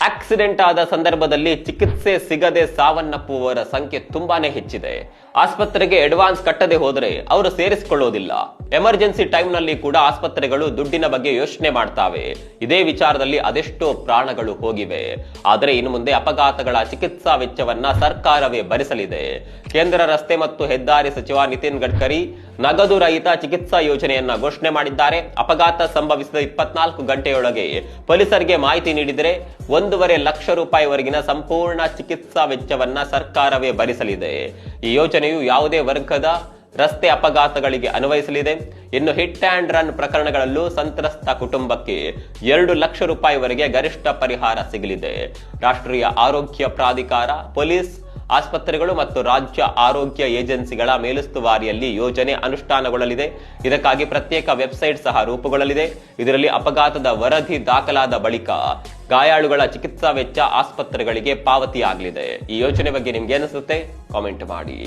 Accident ಆದ ಸಂದರ್ಭದಲ್ಲಿ ಚಿಕಿತ್ಸೆ ಸಿಗದೆ ಸಾವನ್ನಪ್ಪುವವರ ಸಂಖ್ಯೆ ತುಂಬಾನೇ ಹೆಚ್ಚಿದೆ. ಆಸ್ಪತ್ರೆಗೆ ಅಡ್ವಾನ್ಸ್ ಕಟ್ಟದೆ ಹೋದರೆ ಅವರು ಸೇರಿಸಿಕೊಳ್ಳೋದಿಲ್ಲ. ಎಮರ್ಜೆನ್ಸಿ ಟೈಮ್ ನಲ್ಲಿ ಕೂಡ ಆಸ್ಪತ್ರೆಗಳು ದುಡ್ಡಿನ ಬಗ್ಗೆ ಯೋಚನೆ ಮಾಡ್ತಾವೆ. ಇದೇ ವಿಚಾರದಲ್ಲಿ ಅದೆಷ್ಟೋ ಪ್ರಾಣಗಳು ಹೋಗಿವೆ. ಆದರೆ ಇನ್ನು ಮುಂದೆ ಅಪಘಾತಗಳ ಚಿಕಿತ್ಸಾ ವೆಚ್ಚವನ್ನ ಸರ್ಕಾರವೇ ಭರಿಸಲಿದೆ. ಕೇಂದ್ರ ರಸ್ತೆ ಮತ್ತು ಹೆದ್ದಾರಿ ಸಚಿವ ನಿತಿನ್ ಗಡ್ಕರಿ ನಗದು ರಹಿತ ಚಿಕಿತ್ಸಾ ಯೋಜನೆಯನ್ನ ಘೋಷಣೆ ಮಾಡಿದ್ದಾರೆ. ಅಪಘಾತ ಸಂಭವಿಸಿದ 24 ಗಂಟೆಯೊಳಗೆ ಪೊಲೀಸರಿಗೆ ಮಾಹಿತಿ ನೀಡಿದರೆ 1.5 ಲಕ್ಷ ರೂಪಾಯಿವರೆಗಿನ ಸಂಪೂರ್ಣ ಚಿಕಿತ್ಸಾ ವೆಚ್ಚವನ್ನ ಸರ್ಕಾರವೇ ಭರಿಸಲಿದೆ. ಈ ಯೋಜನೆಯು ಯಾವುದೇ ವರ್ಗದ ರಸ್ತೆ ಅಪಘಾತಗಳಿಗೆ ಅನ್ವಯಿಸಲಿದೆ. ಇನ್ನು ಹಿಟ್ ಅಂಡ್ ರನ್ ಪ್ರಕರಣಗಳಲ್ಲೂ ಸಂತ್ರಸ್ತ ಕುಟುಂಬಕ್ಕೆ 2 ಲಕ್ಷ ರೂಪಾಯಿವರೆಗೆ ಗರಿಷ್ಠ ಪರಿಹಾರ ಸಿಗಲಿದೆ. ರಾಷ್ಟ್ರೀಯ ಆರೋಗ್ಯ ಪ್ರಾಧಿಕಾರ, ಪೊಲೀಸ್, ಆಸ್ಪತ್ರೆಗಳು ಮತ್ತು ರಾಜ್ಯ ಆರೋಗ್ಯ ಏಜೆನ್ಸಿಗಳ ಮೇಲುಸ್ತುವಾರಿಯಲ್ಲಿ ಯೋಜನೆ ಅನುಷ್ಠಾನಗೊಳ್ಳಲಿದೆ. ಇದಕ್ಕಾಗಿ ಪ್ರತ್ಯೇಕ ವೆಬ್ಸೈಟ್ ಸಹ ರೂಪುಗೊಳ್ಳಲಿದೆ. ಇದರಲ್ಲಿ ಅಪಘಾತದ ವರದಿ ದಾಖಲಾದ ಬಳಿಕ ಗಾಯಾಳುಗಳ ಚಿಕಿತ್ಸಾ ವೆಚ್ಚ ಆಸ್ಪತ್ರೆಗಳಿಗೆ ಪಾವತಿಯಾಗಲಿದೆ. ಈ ಯೋಜನೆ ಬಗ್ಗೆ ನಿಮ್ಗೆ ಅನಿಸುತ್ತೆ? ಕಾಮೆಂಟ್ ಮಾಡಿ.